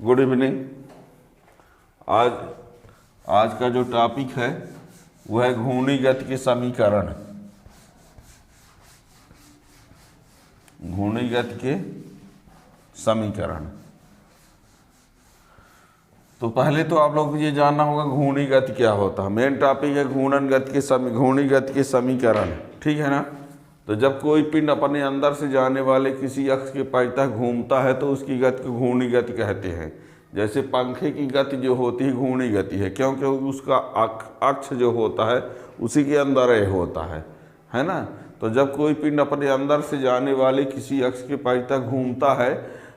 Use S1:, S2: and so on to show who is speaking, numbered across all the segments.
S1: Good evening. आज आज का जो टॉपिक है वह है घूर्णी गति के समीकरण। घूर्णी गति के समीकरण। तो पहले तो आप लोग को ये जानना होगा घूर्णी गति क्या होता है। मेन टॉपिक है घूर्णन गति के घूर्णी गति के समीकरण, ठीक है ना। तो जब कोई पिंड अपने अंदर से जाने वाले किसी अक्ष के परितः घूमता है तो उसकी गति को घूर्णी गति कहते हैं। जैसे पंखे की गति जो होती है घूर्णी गति है, क्योंकि उसका अक्ष जो होता है उसी के अंदर होता है ना। तो जब कोई पिंड अपने अंदर से जाने वाले किसी अक्ष के परितः घूमता है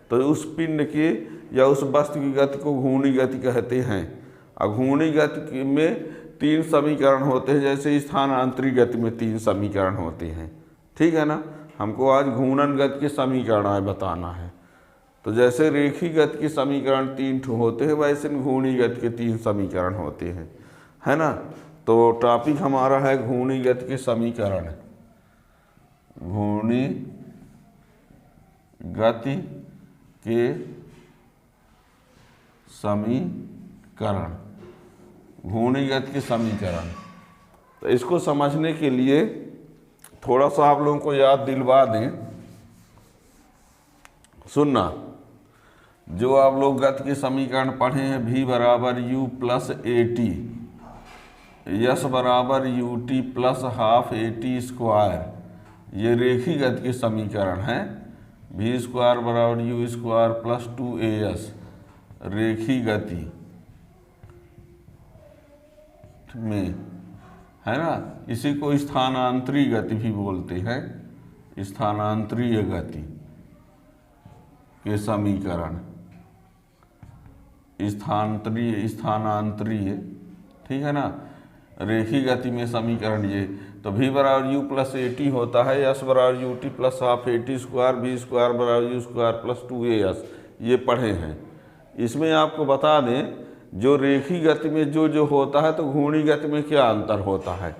S1: तो उस पिंड के या उस वस्तु की गति को घूर्णी गति कहते हैं। और घूर्णी गति में 3 समीकरण होते हैं, जैसे स्थानांतरित गति में 3 समीकरण होते हैं, ठीक है ना। हमको आज घूर्णन गति के समीकरण बताना है। तो जैसे रेखी गति के समीकरण 3 होते हैं, वैसे घूर्णी गति के 3 समीकरण होते हैं, है ना। तो टॉपिक हमारा है घूर्णी गति के समीकरण। घूर्णी गति के समीकरण। घूर्णी गति के समीकरण। तो इसको समझने के लिए थोड़ा सा आप लोगों को याद दिलवा दें। सुनना, जो आप लोग गति के समीकरण पढ़े हैं, v बराबर u plus A T, S बराबर U T plus half A T square, ये रेखी गति के समीकरण हैं। v स्क्वायर बराबर यू स्क्वायर प्लस 2as रेखी गति में, है ना। इसी को स्थानांतरीय गति भी बोलते हैं। स्थानांतरीय गति के समीकरण। स्थानांतरीय, ठीक है ना। रेखी गति में समीकरण ये। तो v बराबर यू प्लस ए टी होता है, यस बराबर U T plus half A T square, v square बराबर यू स्क्वायर प्लस 2as, ये पढ़े हैं। इसमें आपको बता दें, जो रेखी गति में जो होता है तो घूर्णी गति में क्या अंतर होता है।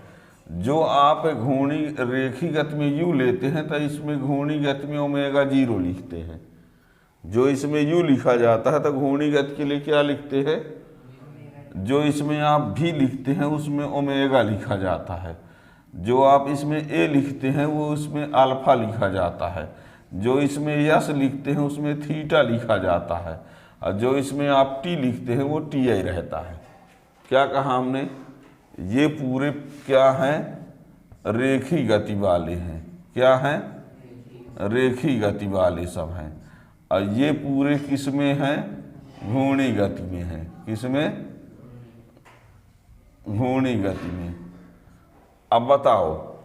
S1: जो आप रेखी गति में u लेते हैं तो इसमें घूर्णी गति में ओमेगा 0 लिखते हैं। जो इसमें u लिखा जाता है तो घूर्णी गति के लिए क्या लिखते हैं। जो इसमें आप v लिखते हैं उसमें ओमेगा लिखा जाता है। जो आप इसमें a लिखते हैं वो उसमें अल्फा लिखा जाता है। जो इसमें यस लिखते हैं उसमें थीटा लिखा जाता है। और जो इसमें आप t लिखते हैं वो ti रहता है। क्या कहा हमने, ये पूरे क्या हैं, रेखी गति वाले हैं। क्या हैं, रेखी गति वाले सब हैं। और ये पूरे किस में हैं, घूर्णी गति में हैं। किस में, घूर्णी गति में। अब बताओ,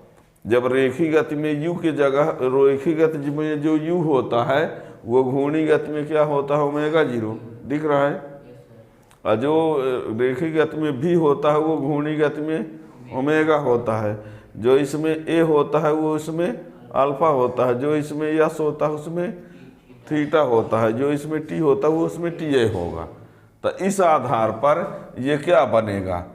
S1: जब रेखी गति में u की जगह, रेखी गति में जो u होता है वो घूर्णी गति में क्या होता है, ओमेगा 0 दिख रहा है। और जो रेखी गति में v होता है वो घूर्णी गति में ओमेगा होता है। जो इसमें a होता है वो इसमें अल्फा होता है। जो इसमें यस होता है उसमें थीटा होता है। जो इसमें t होता है वो उसमें TA होगा। तो इस आधार पर ये क्या बनेगा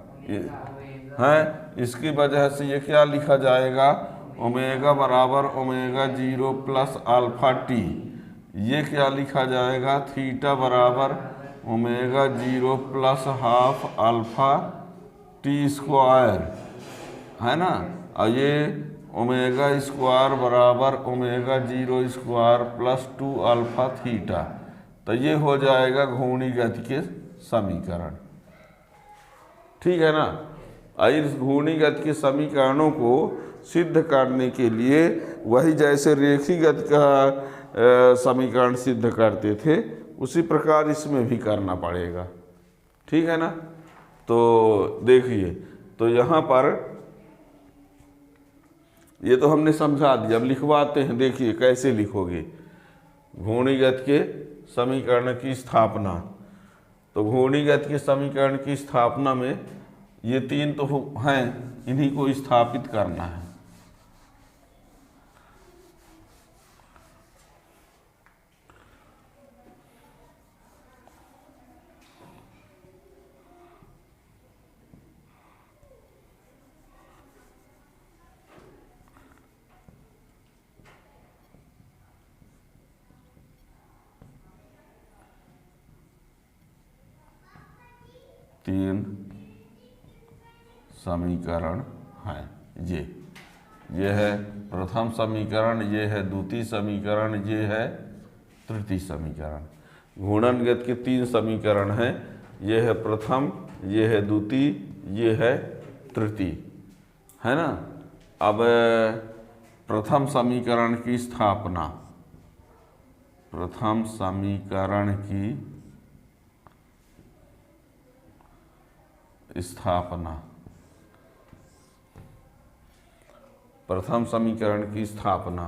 S1: है, इसकी वजह से ये क्या लिखा जाएगा, ओमेगा बराबर ओमेगा 0 प्लस अल्फा टी। ये क्या लिखा जाएगा, थीटा बराबर omega 0 plus half alpha T square, है ना। और ये ओमेगा स्क्वायर बराबर omega 0 square plus 2 alpha theta. तो ये हो जाएगा घूर्णी गति के समीकरण, ठीक है ना। इस घूर्णी गति के समीकरणों को सिद्ध करने के लिए वही जैसे रेखी गति का समीकरण सिद्ध करते थे उसी प्रकार इसमें भी करना पड़ेगा, ठीक है ना। तो देखिए, तो यहाँ पर ये तो हमने समझा दिया। अब लिखवाते हैं, देखिए कैसे लिखोगे घूर्णी गति के समीकरण की स्थापना। तो घूर्णी गति के समीकरण की स्थापना में ये 3 तो हैं, इन्हीं को स्थापित करना है। तीन समीकरण हैं। ये है प्रथम समीकरण, ये है द्वितीय समीकरण, ये है तृतीय समीकरण। घूर्णनगत के तीन समीकरण हैं, ये है प्रथम, ये है द्वितीय, ये है तृतीय, है ना। अब प्रथम समीकरण की स्थापना, प्रथम समीकरण की स्थापना, प्रथम समीकरण की स्थापना।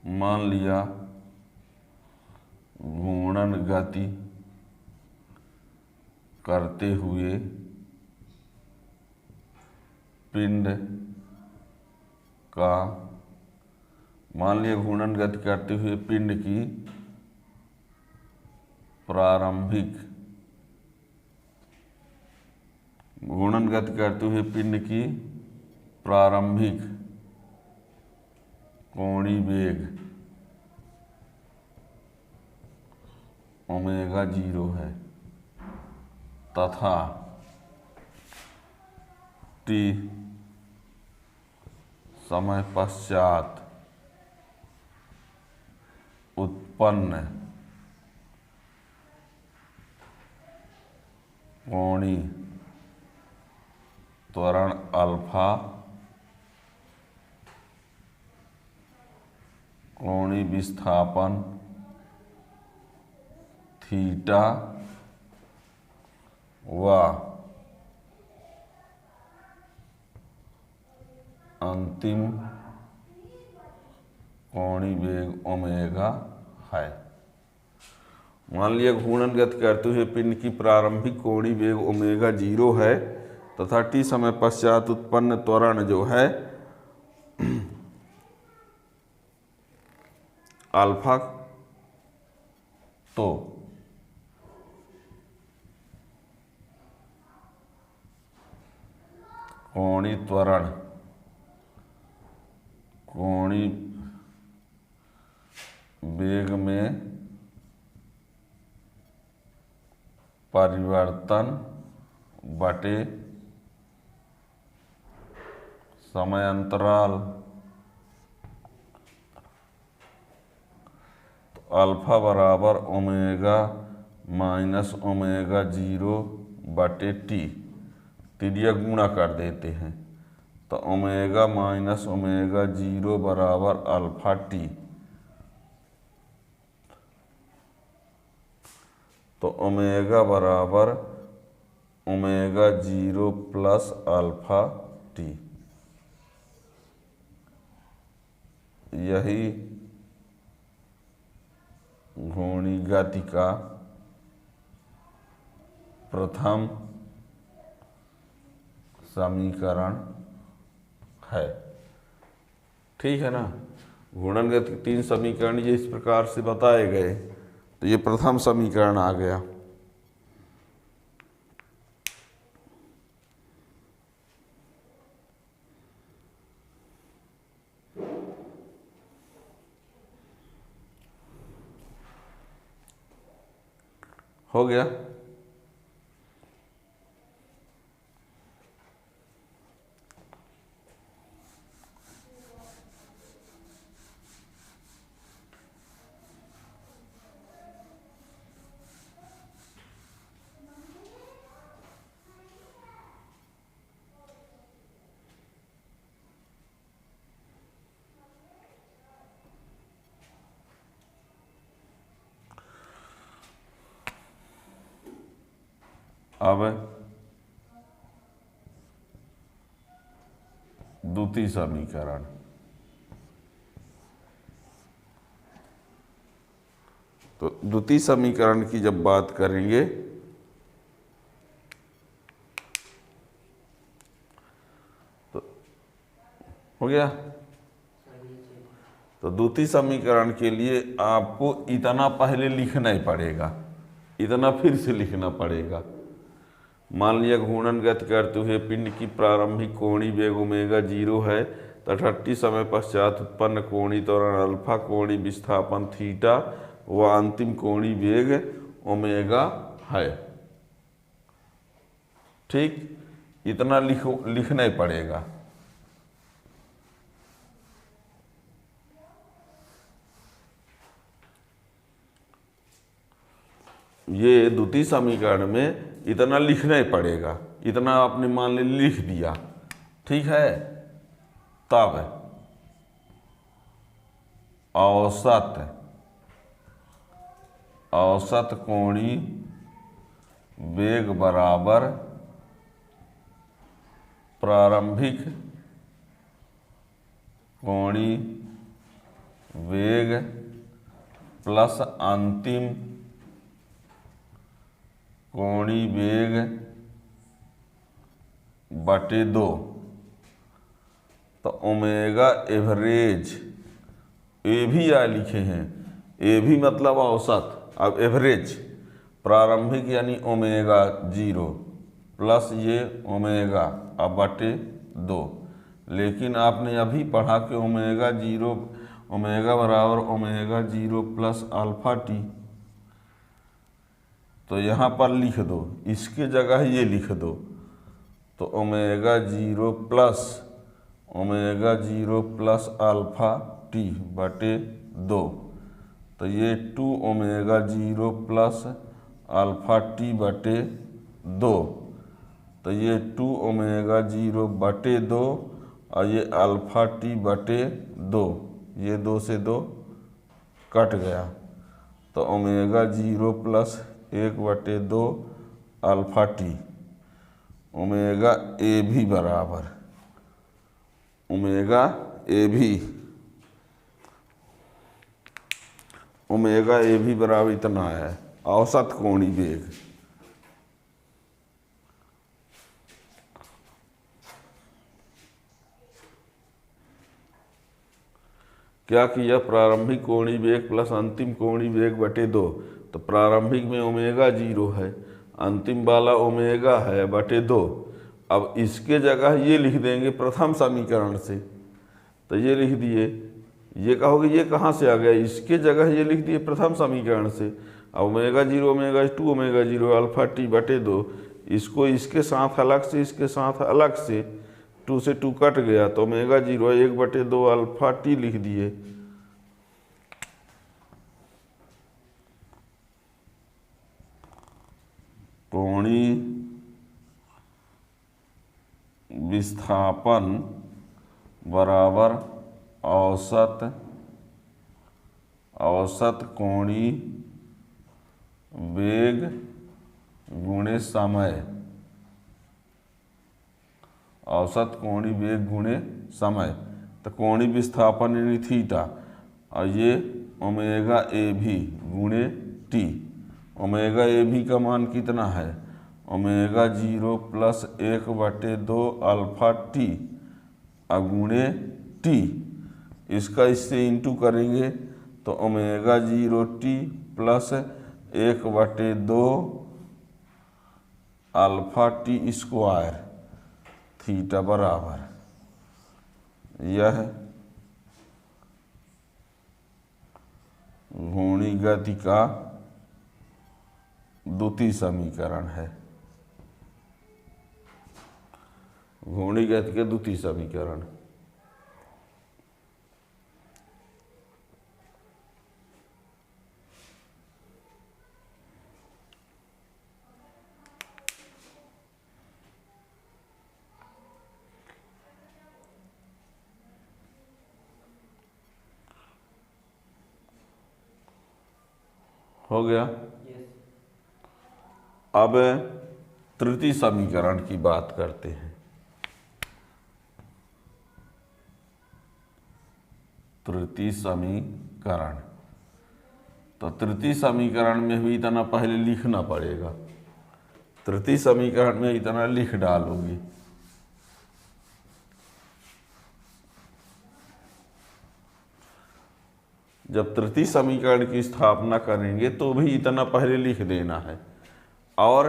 S1: मान लिया घूर्णन गति करते हुए पिंड का, मान लिया घूर्णन गति करते हुए पिंड की प्रारंभिक, घूर्णन गति करते हुए पिंड की प्रारंभिक कोणीय वेग ओमेगा 0 है तथा t समय पश्चात उत्पन्न कोणीय त्वरण अल्फा, कोणीय विस्थापन थीटा व अंतिम कोणीय वेग ओमेगा है। मान लिया घूर्णन गति करते हुए पिंड की प्रारंभिक कोणीय वेग ओमेगा 0 है तथा t समय पश्चात उत्पन्न त्वरण जो है अल्फा, तो कोणीय त्वरण, कोणीय वेग में परिवर्तन बटे समय अंतराल, तो अल्फा बराबर ओमेगा माइनस ओमेगा 0 बटे टी, तिर्यक गुणा कर देते हैं तो ओमेगा माइनस ओमेगा 0 बराबर अल्फा टी, तो ओमेगा बराबर ओमेगा 0 प्लस अल्फा टी। यही घूर्णी गति का प्रथम समीकरण है। ठीक है ना। घूर्णन गति के तीन समीकरण ये इस प्रकार से बताए गए, तो ये प्रथम समीकरण आ गया। हो गया। अब द्वितीय समीकरण, तो द्वितीय समीकरण की जब बात करेंगे तो हो गया। तो द्वितीय समीकरण के लिए आपको इतना पहले लिखना ही पड़ेगा, इतना फिर से लिखना पड़ेगा। मान लिया घूर्णन गति करते हुए पिंड की प्रारंभिक कोणीय वेग ओमेगा 0 है तटस्थी समय पश्चात उत्पन्न कोणीय त्वरण अल्फा, कोणीय विस्थापन थीटा व अंतिम कोणीय वेग ओमेगा है। ठीक, इतना लिखना ही पड़ेगा। ये द्वितीय समीकरण में इतना लिखना ही पड़ेगा। इतना आपने मान ली लिख दिया, ठीक है। तब औसत कोणीय वेग बराबर प्रारंभिक कोणीय वेग प्लस अंतिम कोणीय वेग बटे 2। तो ओमेगा एवरेज, ए भी या लिखे हैं, ए भी मतलब औसत, अब एवरेज प्रारंभिक यानी ओमेगा 0 प्लस ये ओमेगा अब बटे 2। लेकिन आपने अभी पढ़ा कि ओमेगा बराबर ओमेगा 0 प्लस अल्फा टी। तो यहाँ पर लिख दो, इसके जगह ये लिख दो। तो ओमेगा 0 प्लस अल्फा टी बटे 2। तो ये 2 ओमेगा 0 प्लस अल्फा टी बटे 2। तो ये 2 ओमेगा 0 बटे 2 और ये अल्फा टी बटे 2, ये 2 से 2 कट गया। तो ओमेगा 0 प्लस 1 बटे 2 अल्फा टी। ओमेगा ए भी बराबर ओमेगा ए भी बराबर इतना है औसत कोणीय वेग। क्या किया, प्रारंभिक कोणीय वेग प्लस अंतिम कोणीय वेग बटे 2। तो प्रारंभिक में ओमेगा 0 है, अंतिम वाला ओमेगा है बटे 2। अब इसके जगह ये लिख देंगे प्रथम समीकरण से। तो ये लिख दिए, ये कहोगे ये कहाँ से आ गया, इसके जगह ये लिख दिए प्रथम समीकरण से। अब omega 0 omega 2 omega 0 alpha T बटे 2, इसको इसके साथ अलग से, इसके साथ अलग से 2 से 2 कट गया। तो ओमेगा 0 1 बटे 2 अल्फा टी लिख दिए। कोणीय विस्थापन बराबर औसत कोणीय वेग गुणे समय। औसत कोणीय वेग गुणे समय। तो कोणीय विस्थापन यानी थीटा और ये ओमेगा ए भी गुणे टी। ओमेगा ए भी का मान कितना है, ओमेगा 0 प्लस 1 बटे 2 अल्फा टी गुणे टी। इसका इससे इंटू करेंगे तो ओमेगा 0 टी प्लस 1 बटे 2 अल्फा टी स्क्वायर थीटा बराबर यह घूर्णी गति का द्वितीय समीकरण है। घूर्णी गति के द्वितीय समीकरण। हो गया। अब तृतीय समीकरण की बात करते हैं। तृतीय समीकरण, तो तृतीय समीकरण में भी इतना पहले लिखना पड़ेगा। तृतीय समीकरण में इतना लिख डालोगे। जब तृतीय समीकरण की स्थापना करेंगे तो भी इतना पहले लिख देना है। और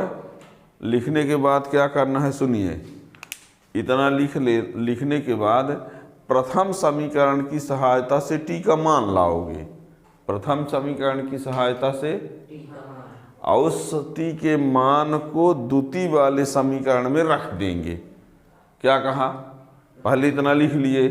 S1: लिखने के बाद क्या करना है सुनिए, इतना लिखने के बाद प्रथम समीकरण की सहायता से टी का मान लाओगे, प्रथम समीकरण की सहायता से और उस टी के मान को द्वितीय वाले समीकरण में रख देंगे। क्या कहा, पहले इतना लिख लिए,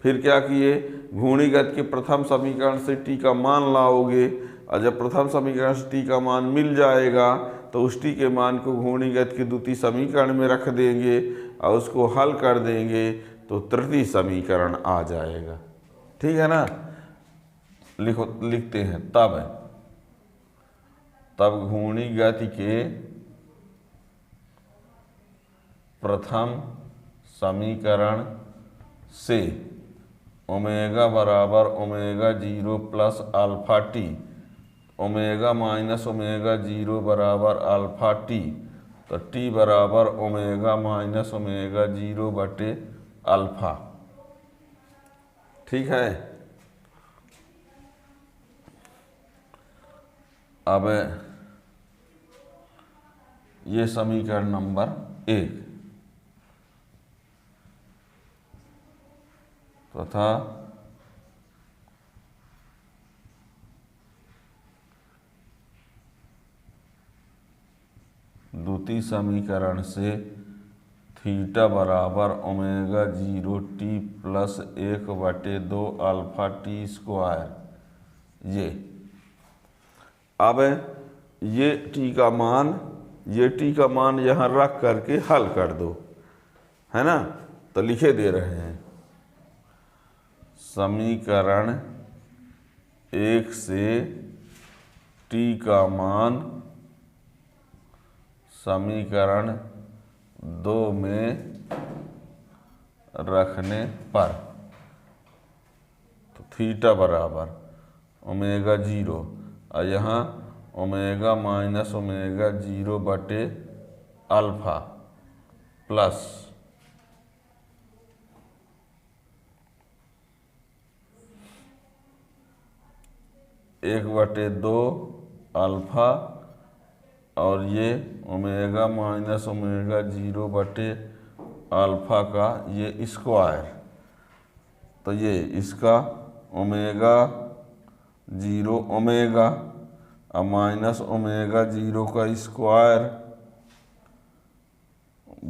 S1: फिर क्या किए, घूर्णीगत के प्रथम समीकरण से टी का मान लाओगे, और जब प्रथम समीकरण से टी का मान मिल जाएगा तो उस टी के मान को घूर्णीगत के द्वितीय समीकरण में रख देंगे और उसको हल कर देंगे तो तृतीय समीकरण आ जाएगा। ठीक है ना, लिखो, लिखते हैं तब घूर्णीगत के प्रथम समीकरण से ओमेगा बराबर omega 0 plus alpha T, omega minus omega 0 बराबर अल्फा टी, तो टी बराबर ओमेगा माइनस ओमेगा 0 बटे अल्फा। ठीक है, अब ये समीकरण नंबर 1 तथा द्वितीय समीकरण से थीटा बराबर omega 0 T plus 1/2 alpha T square. ये अब ये टी का मान यहाँ रख करके हल कर दो, है ना, तो लिखे दे रहे हैं समीकरण 1 से टी का मान समीकरण 2 में रखने पर तो थीटा बराबर ओमेगा 0 और यहाँ ओमेगा माइनस ओमेगा 0 बटे अल्फा प्लस 1/2 अल्फा और ये ओमेगा माइनस ओमेगा 0 बटे अल्फा का ये स्क्वायर, तो ये इसका ओमेगा 0 ओमेगा और माइनस ओमेगा 0 का स्क्वायर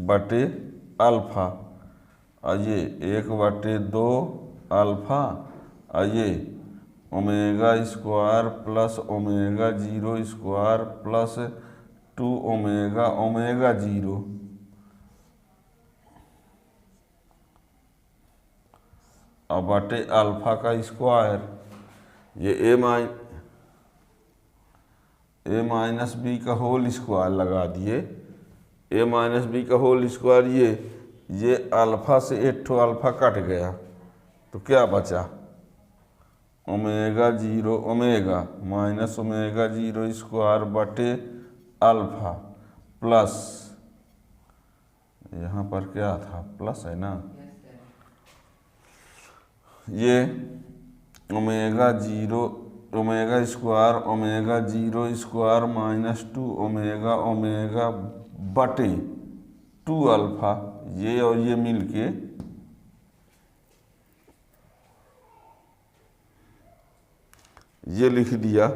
S1: बटे अल्फा और ये 1/2 अल्फा और ये omega square plus omega 0 square plus 2 omega omega 0 और बटे अल्फा का स्क्वायर, ये ए माइनस बी का होल स्क्वायर लगा दिए, ए माइनस बी का होल स्क्वायर, ये अल्फा से 1 अल्फा कट गया तो क्या बचा, omega 0 omega minus omega 0 square बटे अल्फा प्लस, यहाँ पर क्या था, प्लस है ना, ये omega 0 omega square omega 0 square minus 2 omega omega बटे 2 अल्फा, ये और ये मिलके ये लिख दिया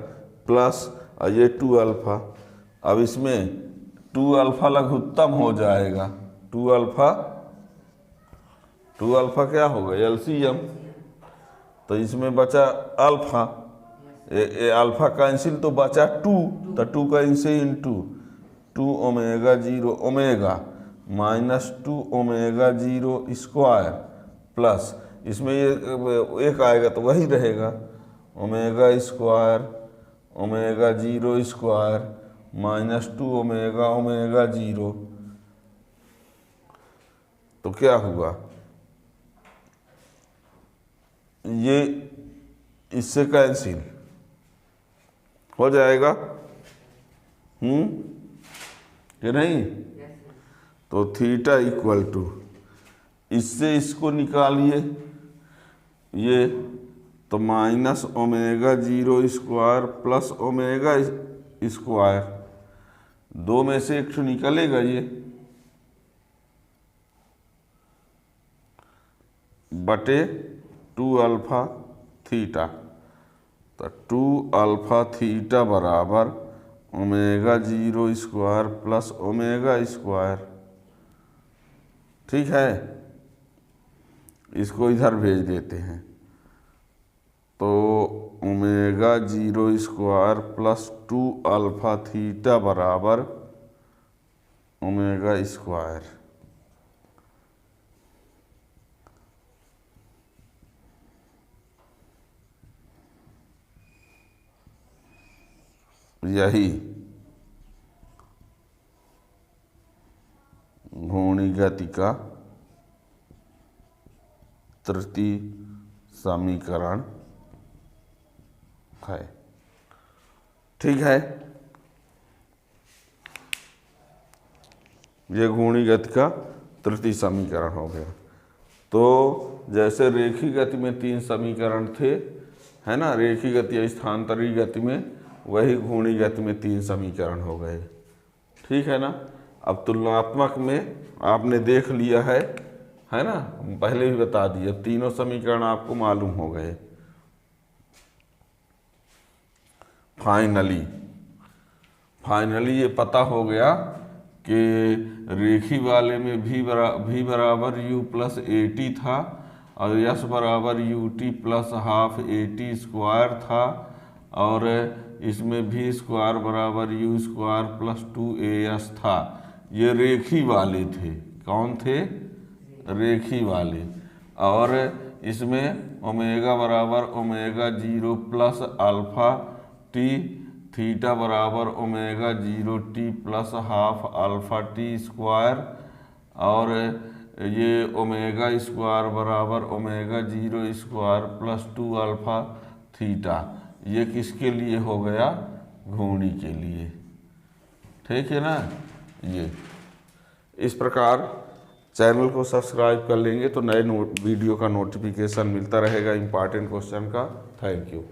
S1: प्लस और ये 2 अल्फा। अब इसमें 2 अल्फा लघुत्तम हो जाएगा, 2 अल्फा क्या होगा, एलसीएम, तो इसमें बचा अल्फा, अल्फा कैंसिल तो बचा 2, तो 2 का इनसे into 2 omega 0 omega minus 2 omega 0 square plus, इसमें ये एक आएगा तो वही रहेगा, omega square omega 0 square minus 2 omega omega 0, तो क्या हुआ, ये इससे कैंसिल हो जाएगा, कि नहीं, तो थीटा इक्वल टू, इससे इसको निकालिए, ये तो minus omega 0 square plus omega square, 2 में से 1 निकलेगा ये, बटे 2 अल्फा थीटा। तो 2 अल्फा थीटा बराबर omega 0 square plus omega square. ठीक है, इसको इधर भेज देते हैं। तो omega 0 square plus 2 alpha theta बराबर ओमेगा स्क्वायर। यही घूर्णी गति का तृतीय समीकरण है। ठीक है, ये घूर्णी गति का तृतीय समीकरण हो गया। तो जैसे रेखीय गति में 3 समीकरण थे, है ना, रेखीय गति या स्थानांतरित गति में, वही घूर्णी गति में 3 समीकरण हो गए। ठीक है ना। अब तुलनात्मक में आपने देख लिया है ना, पहले भी बता दिया, तीनों समीकरण आपको मालूम हो गए। फाइनली ये पता हो गया कि रेखी वाले में v बराबर u प्लस AT था और s बराबर UT plus half AT square था, और इसमें v स्क्वायर बराबर u स्क्वायर प्लस 2AS था। ये रेखी वाले थे। कौन थे? रेखी वाले। और इसमें ओमेगा बराबर omega 0 plus alpha t, theta बराबर omega 0 t plus half alpha t square, और ये ओमेगा स्क्वायर बराबर omega 0 square plus 2 alpha theta. ये किसके लिए हो गया? घूर्णी के लिए। ठीक है ना। ये इस प्रकार चैनल को सब्सक्राइब कर लेंगे तो नए वीडियो का नोटिफिकेशन मिलता रहेगा इम्पॉर्टेंट क्वेश्चन का। Thank you.